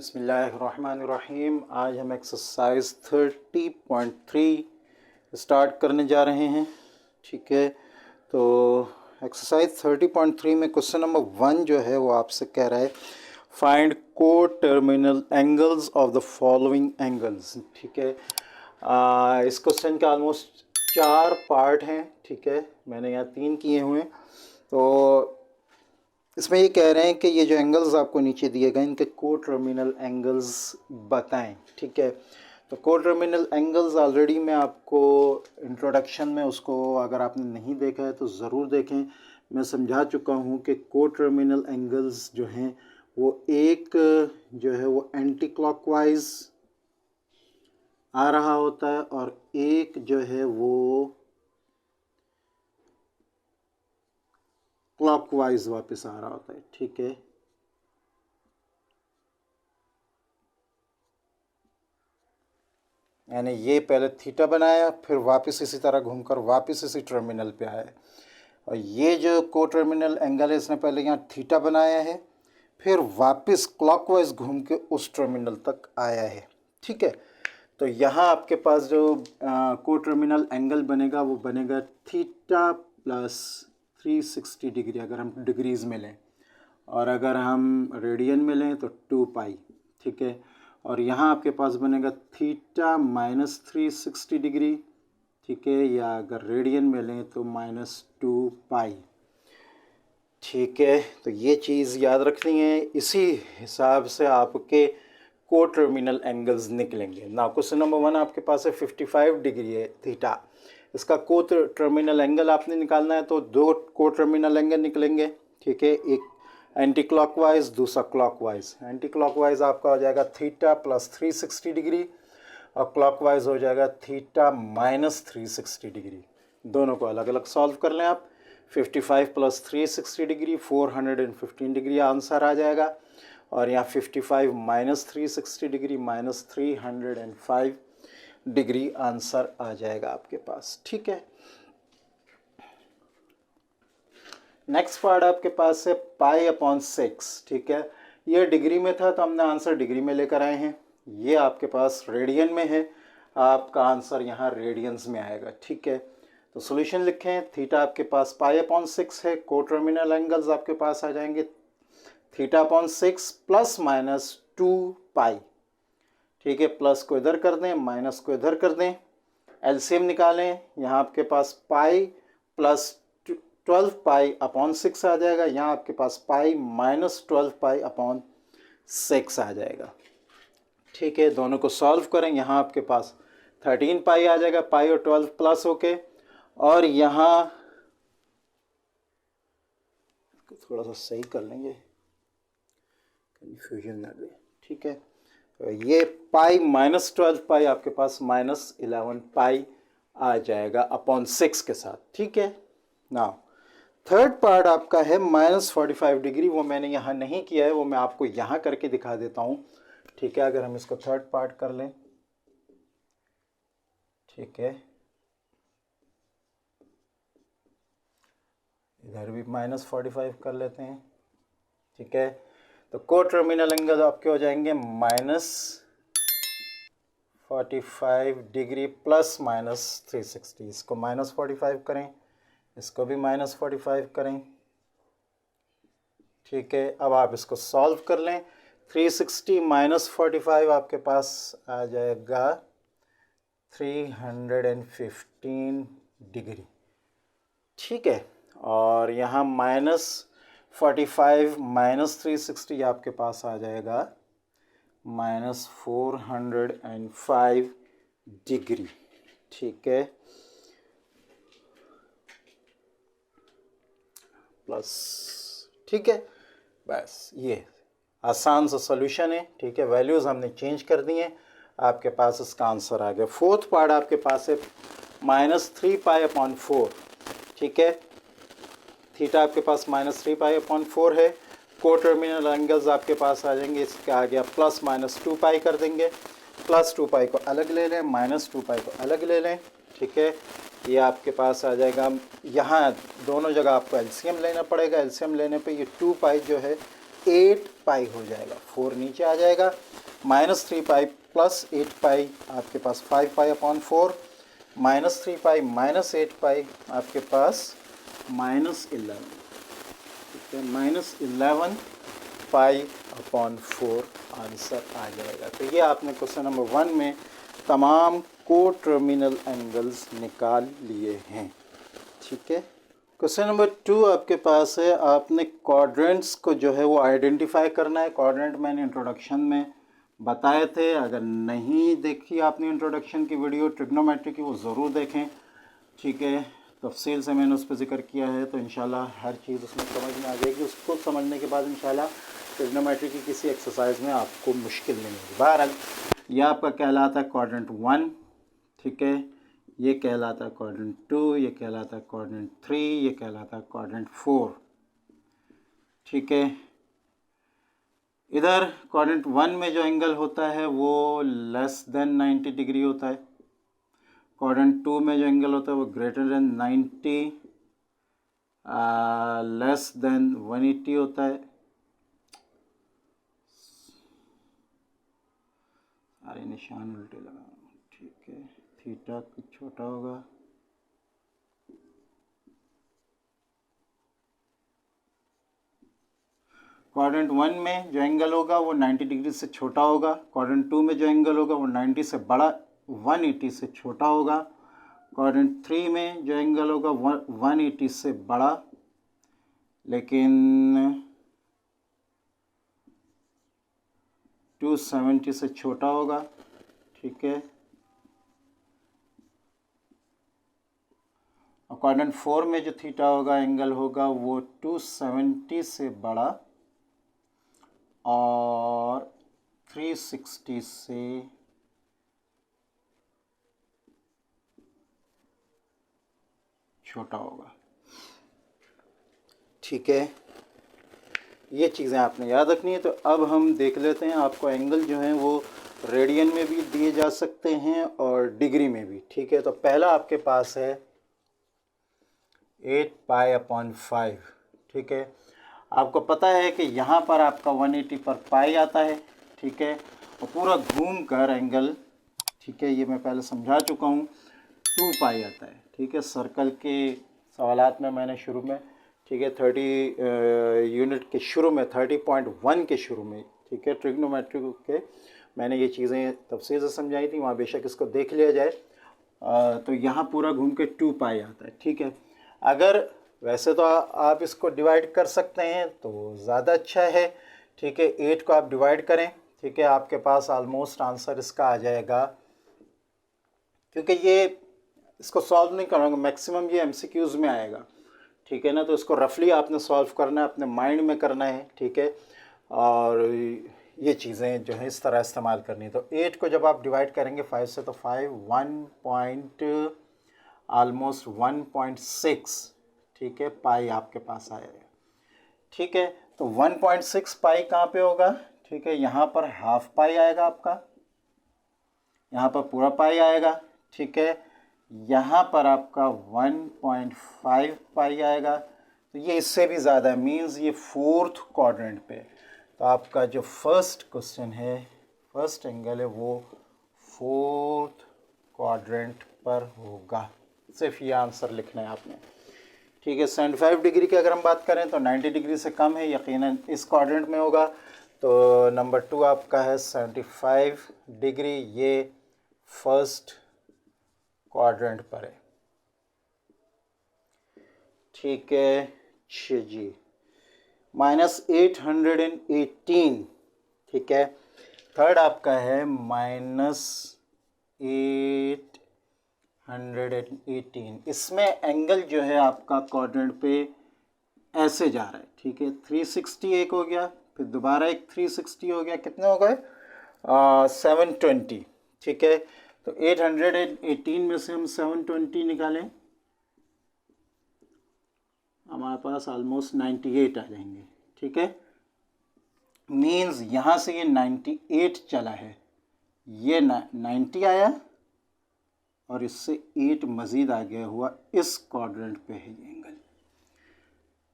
बिस्मिल्लाहिर्रहमानिर्रहीम। आज हम एक्सरसाइज 30.3 स्टार्ट करने जा रहे हैं। ठीक है, तो एक्सरसाइज 30.3 में क्वेश्चन नंबर 1 जो है वो आपसे कह रहा है फाइंड को terminal angles of the following angles. ठीक है, इस क्वेश्चन के ऑलमोस्ट 4 पार्ट हैं। ठीक है, मैंने यहाँ 3 किए हुए हैं। तो इसमें ये कह रहे हैं कि ये जो एंगल्स आपको नीचे दिए गए इनके को टर्मिनल एंगल्स बताएं। ठीक है, तो को टर्मिनल एंगल्स ऑलरेडी मैं आपको इंट्रोडक्शन में उसको अगर आपने नहीं देखा है तो ज़रूर देखें। मैं समझा चुका हूँ कि को टर्मिनल एंगल्स जो हैं वो एक जो है वो एंटी क्लॉकवाइज आ रहा होता है और एक जो है वो क्लॉकवाइज वापस आ रहा होता है। ठीक है, यानी ये पहले थीटा बनाया फिर वापस इसी तरह घूमकर वापस इसी टर्मिनल पे आया। और ये जो को टर्मिनल एंगल है इसने पहले यहाँ थीटा बनाया है फिर वापस क्लॉकवाइज घूम के उस टर्मिनल तक आया है। ठीक है, तो यहाँ आपके पास जो को टर्मिनल एंगल बनेगा वो बनेगा थीटा प्लस 360 डिग्री अगर हम डिग्रीज़ में लें, और अगर हम रेडियन में लें तो 2 पाई। ठीक है, और यहाँ आपके पास बनेगा थीटा माइनस 360 डिग्री। ठीक है, या अगर रेडियन में लें तो -2 पाई। ठीक है, तो ये चीज़ याद रखनी है। इसी हिसाब से आपके को टर्मिनल एंगल्स निकलेंगे ना। क्वेश्चन नंबर 1 आपके पास है 55 डिग्री है थीटा, इसका को टर्मिनल एंगल आपने निकालना है तो 2 को टर्मिनल एंगल निकलेंगे। ठीक है, एक एंटी क्लॉकवाइज दूसरा क्लॉकवाइज। एंटी क्लॉकवाइज आपका हो जाएगा थीटा प्लस 360 डिग्री और क्लॉकवाइज हो जाएगा थीटा माइनस 360 डिग्री। दोनों को अलग अलग सॉल्व कर लें आप। 55 प्लस 360 डिग्री 415 डिग्री आंसर आ जाएगा, और यहाँ 55 minus 360 degree minus 305 degree answer आ जाएगा आपके पास। ठीक है, नेक्स्ट पार्ट आपके पास है π/6। ठीक है, ये डिग्री में था तो हमने आंसर डिग्री में लेकर आए हैं। ये आपके पास रेडियन में है, आपका आंसर यहाँ रेडियंस में आएगा। ठीक है, तो सॉल्यूशन लिखें। थीटा आपके पास π/6 है, को टर्मिनल एंगल्स आपके पास आ जाएंगे θ/6 प्लस माइनस 2 पाई। ठीक है, प्लस को इधर कर दें माइनस को इधर कर दें, एलसीएम निकालें। यहाँ आपके पास पाई प्लस 12 π/6 आ जाएगा, यहाँ आपके पास पाई माइनस 12 π/6 आ जाएगा। ठीक है, दोनों को सॉल्व करें। यहाँ आपके पास 13 पाई आ जाएगा, पाई और 12 प्लस होके, और यहाँ थोड़ा सा सही कर लेंगे कन्फ्यूजन ना दे। ठीक है, तो ये पाई माइनस 12 पाई आपके पास माइनस 11 पाई आ जाएगा अपॉन 6 के साथ। ठीक है, ना थर्ड पार्ट आपका है -45 डिग्री। वो मैंने यहाँ नहीं किया है, वो मैं आपको यहाँ करके दिखा देता हूँ। ठीक है, अगर हम इसको थर्ड पार्ट कर लें। ठीक है, इधर भी -45 कर लेते हैं। ठीक है, तो को टर्मिनल एंगल आपके हो जाएंगे -45 डिग्री प्लस माइनस 360। इसको -45 करें, इसको भी -45 करें। ठीक है, अब आप इसको सॉल्व कर लें। 360 माइनस 45 आपके पास आ जाएगा 315 डिग्री। ठीक है, और यहाँ -45 माइनस 360 आपके पास आ जाएगा -405 डिग्री। ठीक है, प्लस। ठीक है, बस ये आसान सा सॉल्यूशन है। ठीक है, वैल्यूज़ हमने चेंज कर दी हैं, आपके पास इसका आंसर आ गया। फोर्थ पार्ट आपके पास है -3 π/4। ठीक है, थीटा आपके पास -3 π/4 है। को टर्मिनल एंगल्स आपके पास आ जाएंगे, इसका आ गया प्लस माइनस 2 पाई कर देंगे। प्लस 2 पाई को अलग ले लें, माइनस 2 पाई को अलग ले लें। ठीक है, ये आपके पास आ जाएगा। यहाँ दोनों जगह आपको एलसीएम लेना पड़ेगा। एलसीएम लेने पे ये 2 पाई जो है 8 पाई हो जाएगा, 4 नीचे आ जाएगा। -3 पाई प्लस 8 पाई आपके पास 5 पाई अपॉन 4, -3 पाई माइनस 8 पाई आपके पास -11, ठीक है, -11 पाई अपॉन 4 आंसर आ जाएगा। तो ये आपने क्वेश्चन नंबर 1 में तमाम को टर्मिनल एंगल्स निकाल लिए हैं, ठीक है। क्वेश्चन नंबर 2 आपके पास है, आपने क्वाड्रेंट्स को जो है वो आइडेंटिफाई करना है। क्वाड्रेंट मैंने इंट्रोडक्शन में बताए थे, अगर नहीं देखी आपने इंट्रोडक्शन की वीडियो ट्रिग्नोमेट्री की वो ज़रूर देखें, ठीक है, तफसील से मैंने उस पर ज़िक्र किया है, तो इंशाल्लाह हर चीज़ उसमें समझ में आ जाएगी। उसको समझने के बाद इंशाल्लाह ट्रिग्नोमेट्री की किसी एक्सरसाइज में आपको मुश्किल नहीं होगी। बहरहाल ये आपका कहलाता है क्वाड्रेंट 1, ठीक है, ये कहलाता है क्वाड्रेंट 2, ये कहलाता है क्वाड्रेंट 3, ये कहलाता है क्वाड्रेंट 4, ठीक है। इधर क्वाड्रेंट 1 में जो एंगल होता है वो लेस देन 90 डिग्री होता है। क्वाड्रेंट 2 में जो एंगल होता है वो ग्रेटर देन 90, लेस देन 180 होता है। सारे निशान उल्टे लगा, ठीक है, थीटा कुछ छोटा होगा, क्वाड्रेंट 1 में जो एंगल होगा वो 90 डिग्री से छोटा होगा। क्वाड्रेंट 2 में जो एंगल होगा वो 90 से बड़ा 180 से छोटा होगा। क्वाड्रेंट 3 में जो एंगल होगा 180 से बड़ा लेकिन 270 से छोटा होगा, ठीक है। और क्वाड्रेंट 4 में जो थीटा होगा एंगल होगा वो 270 से बड़ा और 360 से छोटा होगा, ठीक है। ये चीज़ें आपने याद रखनी है। तो अब हम देख लेते हैं, आपको एंगल जो हैं वो रेडियन में भी दिए जा सकते हैं और डिग्री में भी, ठीक है। तो पहला आपके पास है 8 पाई अपॉन 5, ठीक है। आपको पता है कि यहाँ पर आपका 180 पर पाई आता है, ठीक है, और पूरा घूम कर एंगल, ठीक है, ये मैं पहले समझा चुका हूँ, 2 पाई आता है, ठीक है। सर्कल के सवालात में मैंने शुरू में, ठीक है, 30 यूनिट के शुरू में 30.1 के शुरू में, ठीक है, ट्रिग्नोमेट्री के मैंने ये चीज़ें तफसील से समझाई थी, वहाँ बेशक इसको देख लिया जाए। तो यहाँ पूरा घूम के 2 पाई आता है, ठीक है। अगर वैसे तो आप इसको डिवाइड कर सकते हैं तो ज़्यादा अच्छा है, ठीक है। 8 को आप डिवाइड करें, ठीक है, आपके पास आलमोस्ट आंसर इसका आ जाएगा, क्योंकि ये इसको सॉल्व नहीं करूँगा, मैक्सिमम ये MCQs में आएगा, ठीक है ना। तो इसको रफली आपने सॉल्व करना है, अपने माइंड में करना है, ठीक है, और ये चीज़ें जो है इस तरह इस्तेमाल करनी है। तो 8 को जब आप डिवाइड करेंगे 5 से, तो 5 ऑलमोस्ट 1.6, ठीक है, पाई आपके पास आएगा, ठीक है। तो 1.6 पाई कहाँ पे होगा, ठीक है, यहाँ पर हाफ पाई आएगा आपका, यहाँ पर पूरा पाई आएगा, ठीक है, यहाँ पर आपका 1.5 पाई आएगा। तो ये इससे भी ज़्यादा मीन्स ये 4th क्वाड्रेंट पे। तो आपका जो फर्स्ट क्वेश्चन है, फर्स्ट एंगल है, वो 4th क्वाड्रेंट पर होगा। सिर्फ ये आंसर लिखना है आपने, ठीक है। 75 डिग्री की अगर हम बात करें तो 90 डिग्री से कम है, यकीनन इस क्वाड्रेंट में होगा। तो नंबर 2 आपका है 75 डिग्री, ये फर्स्ट क्वाड्रेंट पर है, ठीक है। जी, -818, ठीक है। थर्ड आपका है -818। इसमें एंगल जो है आपका क्वाड्रेंट पे ऐसे जा रहा है, ठीक है। 360 एक हो गया, फिर दोबारा एक 360 हो गया, कितने हो गए 720, ठीक है। तो 818 में से हम 720 निकालें, हमारे पास ऑलमोस्ट 98 आ जाएंगे, ठीक है। मीन्स यहाँ से ये 98 चला है, ये 90 आया और इससे 8 मज़ीद आगे हुआ, इस क्वाड्रेंट पे है ये एंगल,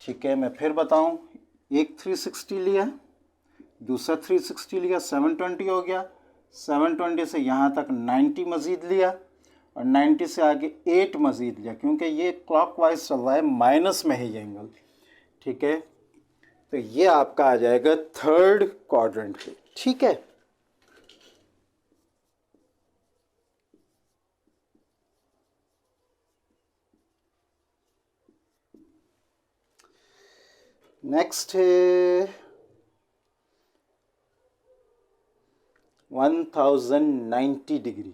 ठीक है। मैं फिर बताऊँ, एक 360 लिया, दूसरा 360 लिया, 720 हो गया। 720 से यहाँ तक 90 मज़ीद लिया और 90 से आगे 8 मज़ीद लिया, क्योंकि ये क्लॉकवाइज चल रहा है, माइनस में है ये एंगल। ठीक है, तो ये आपका आ जाएगा थर्ड क्वाड्रेंट पे। ठीक है, नेक्स्ट है 1090 डिग्री।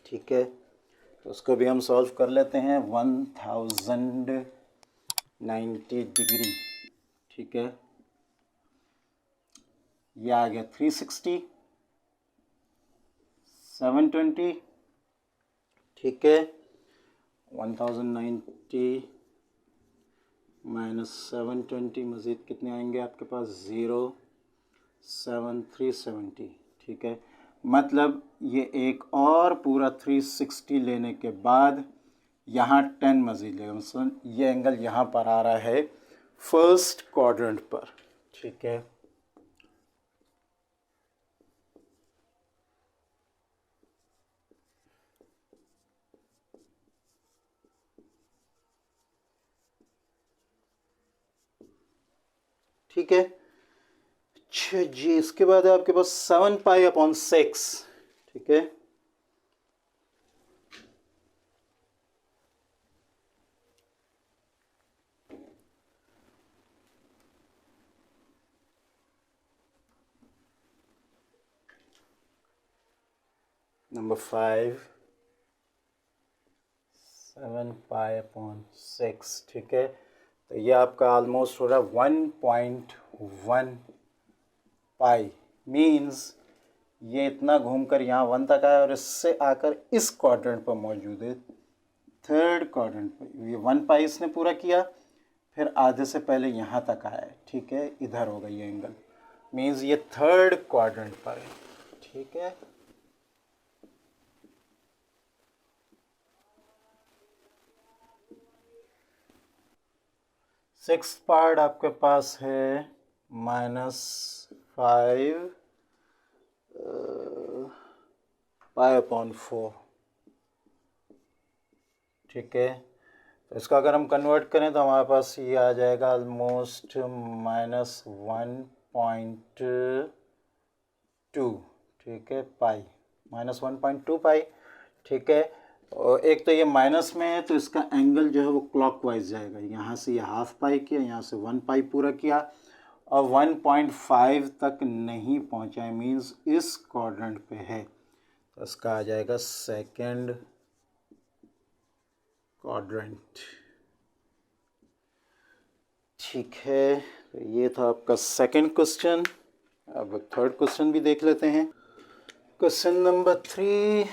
ठीक है, तो उसको भी हम सॉल्व कर लेते हैं। 1090 डिग्री। ठीक है, ये आ गया 360, 720। ठीक है, 1090 माइनस 720 मज़ीद कितने आएंगे आपके पास? 0, 7, 370। ठीक है, मतलब ये एक और पूरा 360 लेने के बाद यहाँ 10 मज़ीद लेगा, मतलब ये एंगल यहाँ पर आ रहा है फर्स्ट क्वाड्रेंट पर। ठीक है, ठीक है। अच्छा जी, इसके बाद है आपके पास 7π/6। ठीक है, नंबर 5, 7π/6। ठीक है, तो ये आपका ऑलमोस्ट हो रहा है 1.1 पाई। मीन्स ये इतना घूमकर यहाँ 1 तक आया और इससे आकर इस क्वाड्रेंट पर मौजूद है, थर्ड क्वाड्रेंट पर। ये 1 पाई इसने पूरा किया, फिर आधे से पहले यहाँ तक आया है। ठीक है, इधर होगा ये एंगल, मीन्स ये थर्ड क्वाड्रेंट पर है। ठीक है, सिक्स पार्ट आपके पास है -5π/4। ठीक है, तो इसका अगर हम कन्वर्ट करें तो हमारे पास ये आ जाएगा ऑलमोस्ट -1.2। ठीक है, पाई, -1.2 पाई। ठीक है, और एक तो ये माइनस में है तो इसका एंगल जो है वो क्लॉकवाइज जाएगा। यहाँ से ये हाफ पाई किया, यहाँ से 1 पाई पूरा किया और 1.5 तक नहीं पहुँचा है, मीन्स इस क्वाड्रेंट पे है, तो इसका आ जाएगा सेकंड क्वाड्रेंट। ठीक है, तो ये था आपका सेकंड क्वेश्चन। अब थर्ड क्वेश्चन भी देख लेते हैं। क्वेश्चन नंबर 3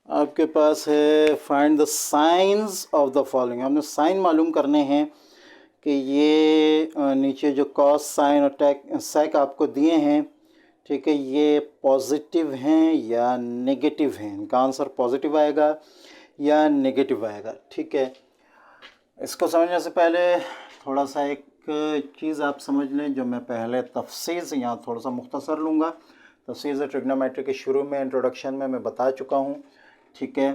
आपके पास है, find the science of the following. हमने साइन मालूम करने हैं कि ये नीचे जो कॉस, साइन और टेक, सेक आपको दिए हैं। ठीक है, ये पॉजिटिव हैं या नेगेटिव हैं, इनका आंसर पॉजिटिव आएगा या नेगेटिव आएगा। ठीक है, इसको समझने से पहले थोड़ा सा एक चीज़ आप समझ लें, जो मैं पहले तफसील से यहाँ थोड़ा सा मुख्तसर लूँगा। तफसील से ट्रिग्नोमेट्री के शुरू में इंट्रोडक्शन में मैं बता चुका हूँ। ठीक है,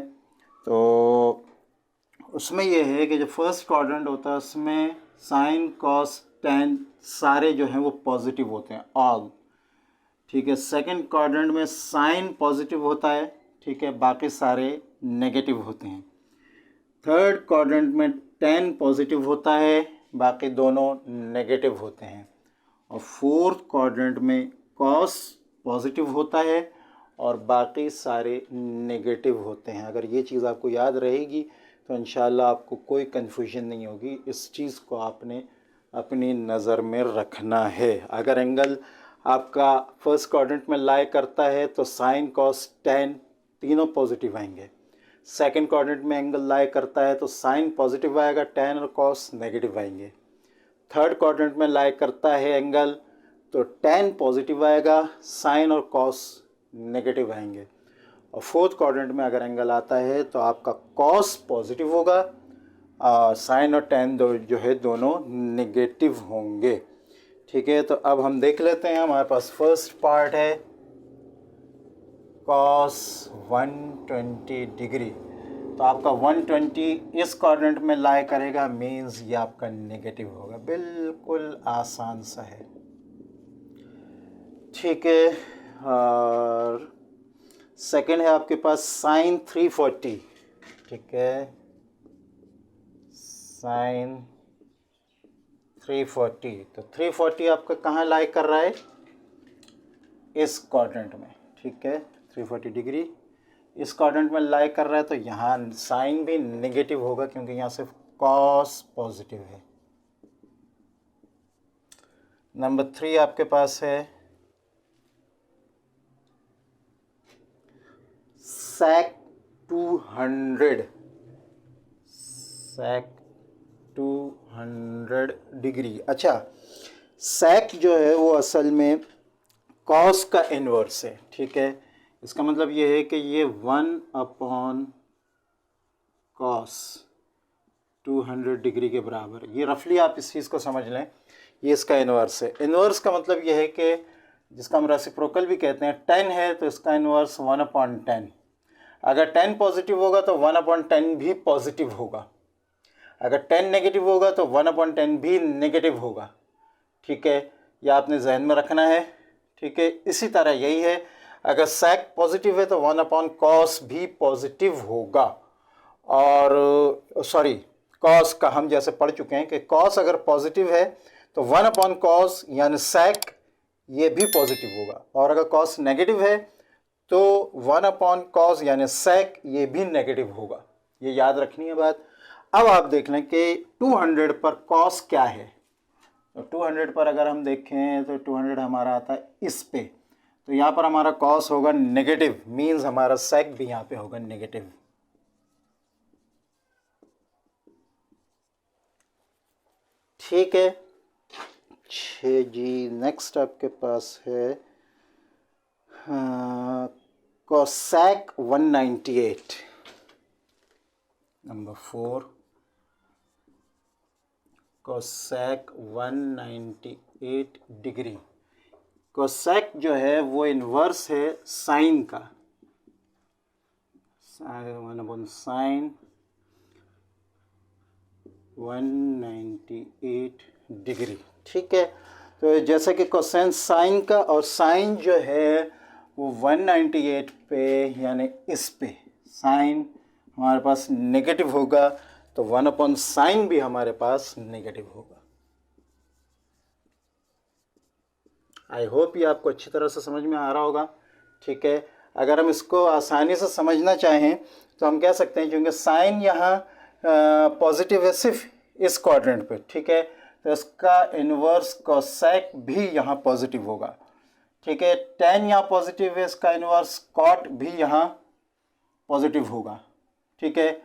तो उसमें यह है कि जो फर्स्ट क्वाड्रेंट होता है उसमें साइन, कॉस, टेन सारे जो हैं वो पॉजिटिव होते हैं, ऑल। ठीक है, सेकंड क्वाड्रेंट में साइन पॉजिटिव होता है, ठीक है, बाकी सारे नेगेटिव होते हैं। थर्ड क्वाड्रेंट में टेन पॉजिटिव होता है, बाकी दोनों नेगेटिव होते हैं। और फोर्थ क्वाड्रेंट में कॉस पॉजिटिव होता है और बाकी सारे नेगेटिव होते हैं। अगर ये चीज़ आपको याद रहेगी तो इंशाल्लाह आपको कोई कन्फ्यूजन नहीं होगी। इस चीज़ को आपने अपनी नज़र में रखना है। अगर एंगल आपका फर्स्ट क्वाड्रेंट में लाई करता है तो साइन, कॉस, टेन तीनों पॉजिटिव आएंगे। सेकंड क्वाड्रेंट में एंगल लाई करता है तो साइन पॉजिटिव आएगा, टेन और कॉस नेगेटिव आएंगे। थर्ड क्वाड्रेंट में लाई करता है एंगल तो टेन पॉजिटिव आएगा, साइन और कॉस नेगेटिव आएंगे। और फोर्थ क्वाड्रेंट में अगर एंगल आता है तो आपका कॉस पॉजिटिव होगा, साइन और टेन जो है दोनों नेगेटिव होंगे। ठीक है, तो अब हम देख लेते हैं। हमारे पास फर्स्ट पार्ट है cos 120 डिग्री। तो आपका 120 इस क्वाड्रेंट में लाई करेगा, मीन्स ये आपका नेगेटिव होगा। बिल्कुल आसान सा है। ठीक है, और सेकंड है आपके पास sin 340। ठीक है, sin 340। तो 340 आपका कहाँ लाई कर रहा है? इस क्वाड्रेंट में। ठीक है, 340 डिग्री इस क्वाड्रेंट में लाई कर रहा है, तो यहाँ साइन भी नेगेटिव होगा क्योंकि यहाँ सिर्फ कॉस पॉजिटिव है। नंबर 3 आपके पास है sec 200। sec 200 degree. अच्छा, sec जो है वो असल में कॉस का इन्वर्स है। ठीक है, इसका मतलब ये है कि ये 1/cos 200 डिग्री के बराबर। ये रफली आप इस चीज़ को समझ लें, ये इसका इन्वर्स है। इन्वर्स का मतलब ये है कि जिसका हम रेसिप्रोकल भी कहते हैं, 10 है तो इसका इन्वर्स 1/10। अगर 10 पॉजिटिव होगा तो 1/10 भी पॉजिटिव होगा। अगर 10 नेगेटिव होगा तो 1/10 भी नेगेटिव होगा। ठीक है, यह आपने जहन में रखना है। ठीक है, इसी तरह यही है, अगर sec पॉजिटिव है तो 1/cos भी पॉजिटिव होगा। और सॉरी, cos का हम जैसे पढ़ चुके हैं कि cos अगर पॉजिटिव है तो 1/cos यानी sec ये भी पॉजिटिव होगा, और अगर cos नेगेटिव है तो 1/cos यानी sec ये भी नेगेटिव होगा। ये याद रखनी है बात। अब आप देख लें कि 200 पर cos क्या है। तो 200 पर अगर हम देखें तो 200 हमारा आता है इस पे, तो यहाँ पर हमारा cos होगा नेगेटिव, मीन्स हमारा sec भी यहाँ पे होगा नेगेटिव। ठीक है, 6 जी। नेक्स्ट आपके पास है cosec 198। Number 4 cosec 198 degree. cosec जो है वो इन्वर्स है साइन का, sin 198 डिग्री। ठीक है, तो जैसे कि कोसेन साइन का, और साइन जो है वो 198 पे यानी इस पे साइन हमारे पास नेगेटिव होगा, तो 1/sin भी हमारे पास नेगेटिव होगा। आई होप ये आपको अच्छी तरह से समझ में आ रहा होगा। ठीक है, अगर हम इसको आसानी से समझना चाहें तो हम कह सकते हैं, क्योंकि साइन यहाँ पॉजिटिव है सिर्फ इस क्वाड्रेंट पे। ठीक है, तो इसका इन्वर्स कोसेक भी यहाँ पॉजिटिव होगा। ठीक है, tan यहाँ पॉजिटिव है, इसका इन्वर्स कॉट भी यहाँ पॉजिटिव होगा। ठीक है,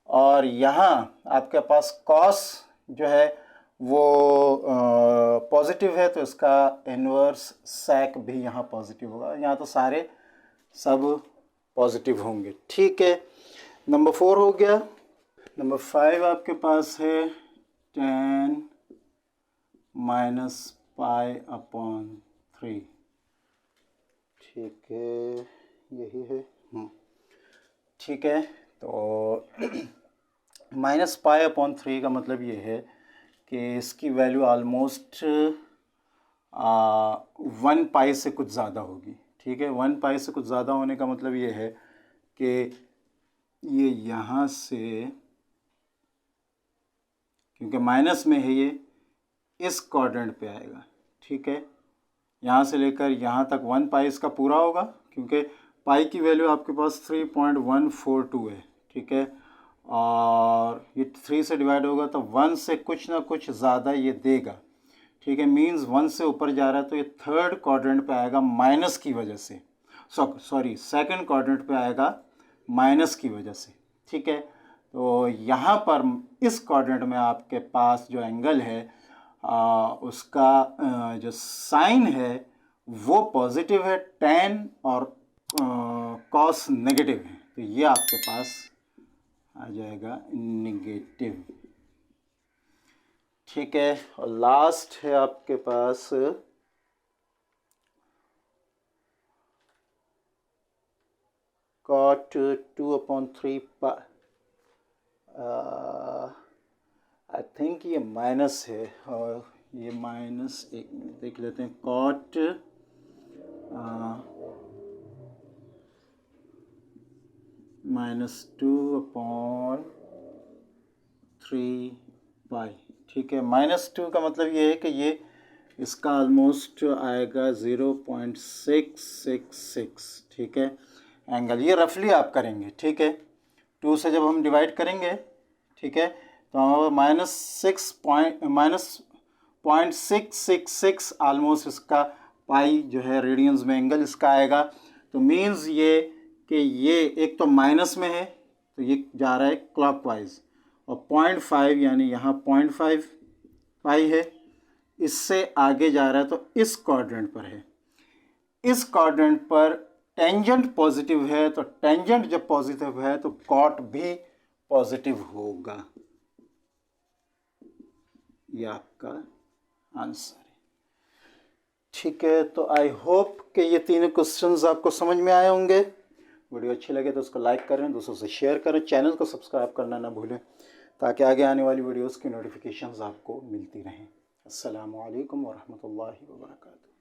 और यहाँ आपके पास कॉस जो है वो पॉजिटिव है, तो इसका इन्वर्स सेक भी यहाँ पॉजिटिव होगा। यहाँ तो सारे सब पॉजिटिव होंगे। ठीक है, नंबर 4 हो गया। नंबर 5 आपके पास है tan -π/3। ठीक है, यही है। ठीक है, तो -π/3 का मतलब ये है कि इसकी वैल्यू ऑलमोस्ट 1π से कुछ ज़्यादा होगी। ठीक है, 1π से कुछ ज़्यादा होने का मतलब ये है कि ये यहाँ से, क्योंकि माइनस में है, ये इस क्वाड्रेंट पे आएगा। ठीक है, यहाँ से लेकर यहाँ तक 1π इसका पूरा होगा, क्योंकि पाई की वैल्यू आपके पास 3.142 है। ठीक है, और ये 3 से डिवाइड होगा तो 1 से कुछ ना कुछ ज़्यादा ये देगा। ठीक है, मींस 1 से ऊपर जा रहा है, तो ये थर्ड क्वाड्रेंट पे आएगा माइनस की वजह से। सॉरी, सेकंड क्वाड्रेंट पे आएगा माइनस की वजह से। ठीक है, तो यहाँ पर इस क्वाड्रेंट में आपके पास जो एंगल है उसका जो साइन है वो पॉजिटिव है, tan और कॉस नेगेटिव है, तो ये आपके पास आ जाएगा नेगेटिव। ठीक है, और लास्ट है आपके पास cot 2/3 आई थिंक ये माइनस है, और ये माइनस, एक मिनट देख लेते हैं, cot -2/3 ठीक है। -2 का मतलब ये है कि ये इसका ऑलमोस्ट आएगा 0.666, ठीक है, एंगल। ये रफली आप करेंगे, ठीक है। 2 से जब हम डिवाइड करेंगे, ठीक है, तो -0.666 ऑलमोस्ट इसका पाई जो है रेडियंस में एंगल इसका आएगा। तो मीन्स ये कि ये एक तो माइनस में है, तो ये जा रहा है क्लॉकवाइज, और 0.5 यानी यहाँ 0.5 पाई है, इससे आगे जा रहा है तो इस क्वाड्रेंट पर है। इस क्वाड्रेंट पर टेंजेंट पॉजिटिव है, तो टेंजेंट जब पॉजिटिव है तो कॉट भी पॉजिटिव होगा। ये आपका आंसर है, ठीक है। तो आई होप कि ये तीनों क्वेश्चंस आपको समझ में आए होंगे। वीडियो अच्छी लगे तो उसको लाइक करें, दूसरों से शेयर करें, चैनल को सब्सक्राइब करना ना भूलें, ताकि आगे आने वाली वीडियोस की नोटिफिकेशंस आपको मिलती रहें। अस्सलामु अलैकुम वरहमतुल्लाहि वबरकातुहू।